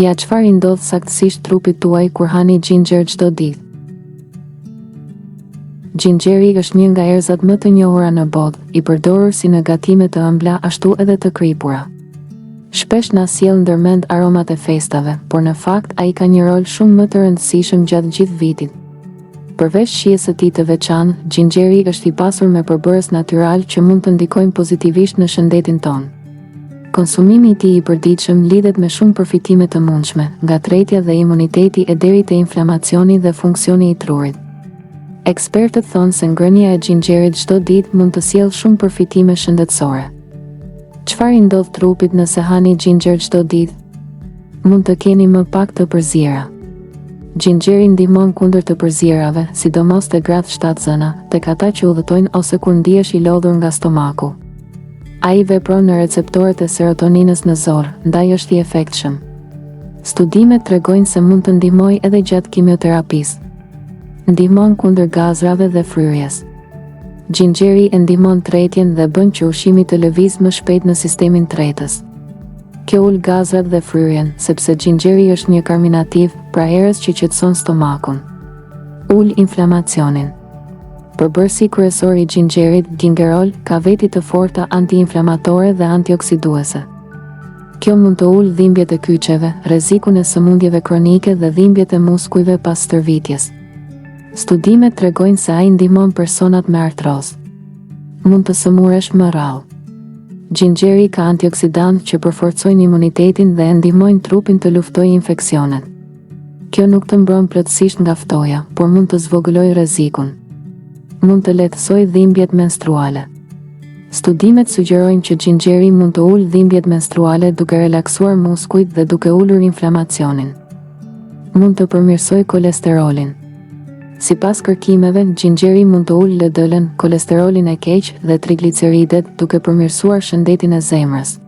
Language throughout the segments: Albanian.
Ja çfarë i ndodh saktësisht trupit tuaj kur hani ginger çdo ditë? Gingeri është një nga erëzat më të njohura në botë, i përdorur si në gatime të ëmbla ashtu edhe të kripura. Shpesh na sjell ndërmend aromat e festave, por në fakt ai ka një rol shumë më të rëndësishëm gjatë gjithë vitit. Përveç shijes së tij të veçantë, gingeri është i pasur me përbërës natyral që mund të ndikojnë pozitivisht në shëndetin tonë. Konsumimi i tij i përditshëm lidhet me shumë përfitime të mundshme, nga tretja dhe imuniteti e deri te inflamacioni dhe funksioni i trurit. Ekspertët thonë se ngrënia e gingerit çdo ditë mund të sjellë shumë përfitime shëndetësore. Çfarë i ndodh trupit nëse hani ginger çdo ditë? Mund të keni më pak të përziera. Gingeri ndihmon kundër të përzierave, sidomos te gratë shtatzëna, tek ata që udhëtojnë ose kur ndihesh i lodhur nga stomaku. Ai vepron në receptorët e serotoninës në zor, ndaj është i efektshëm. Studimet tregojnë se mund të ndihmojë edhe gjatë kimioterapisë. Ndihmon kundër gazrave dhe fryrjes. Gingeri e ndihmon tretjen dhe bën që ushqimi të lëvizë më shpejt në sistemin tretës. Kjo ul gazrat dhe fryrjen, sepse gingeri është një karminativ, pra erës që qetëson stomakun. Ul inflamacionin. Përbërësi kryesor i gingerit, gingerol, ka veti të forta antiinflamatore dhe antioksiduese. Kjo mund të ulë dhimbjet e kyçeve, rrezikun e sëmundjeve kronike dhe dhimbjet e muskujve pas stërvitjes. Studimet tregojnë se ai ndihmon personat me artroz. Mund të sëmuresh më rrallë. Gingeri ka antioksidant që përforcojnë imunitetin dhe ndihmojnë trupin të luftojë infeksionet. Kjo nuk të mbron plotësisht nga ftoja, por mund të zvogëlojë rrezikun. Mund të lehtësojë dhimbjet menstruale. Studimet sugjerojnë që gingeri mund të ulë dhimbjet menstruale duke relaksuar muskujt dhe duke ulur inflamacionin. Mund të përmirësojë kolesterolin. Sipas kërkimeve, gingeri mund të ulë LDL-n, kolesterolin e keq dhe trigliceridet duke përmirësuar shëndetin e zemrës.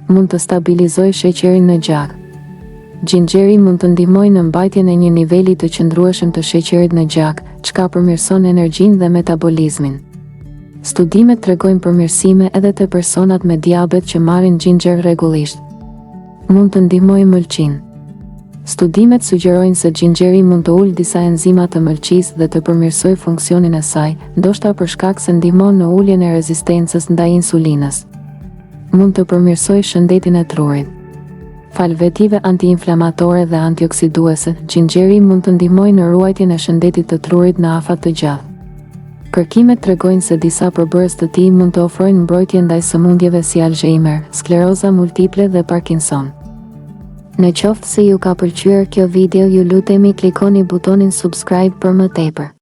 Mund të stabilizojë sheqerin në gjak. Gingeri mund të ndihmojë në mbajtjen e një niveli të qëndrueshëm të sheqerit në gjak, çka përmirëson energjinë dhe metabolizmin. Studimet tregojnë përmirësime edhe te personat me diabet që marrin ginger rregullisht. Mund të ndihmojë mëlçinë. Studimet sugjerojnë se gingeri mund të ulë disa enzima të mëlçisë dhe të përmirësojë funksionin e saj, ndoshta për shkak se ndihmon në uljen e rezistencës ndaj insulinës. Mund të përmirësojë shëndetin e trurit. Fal vetive antiinflamatore dhe antioksiduese, gingeri mund të ndihmojë në ruajtjen e shëndetit të trurit në afat të gjatë. Kërkimet tregojnë se disa përbërës të tij mund të ofrojnë mbrojtje ndaj sëmundjeve si Alzheimer, skleroza multiple dhe Parkinson. Në qoftë se ju ka pëlqyer kjo video, ju lutemi klikoni butonin subscribe për më tepër.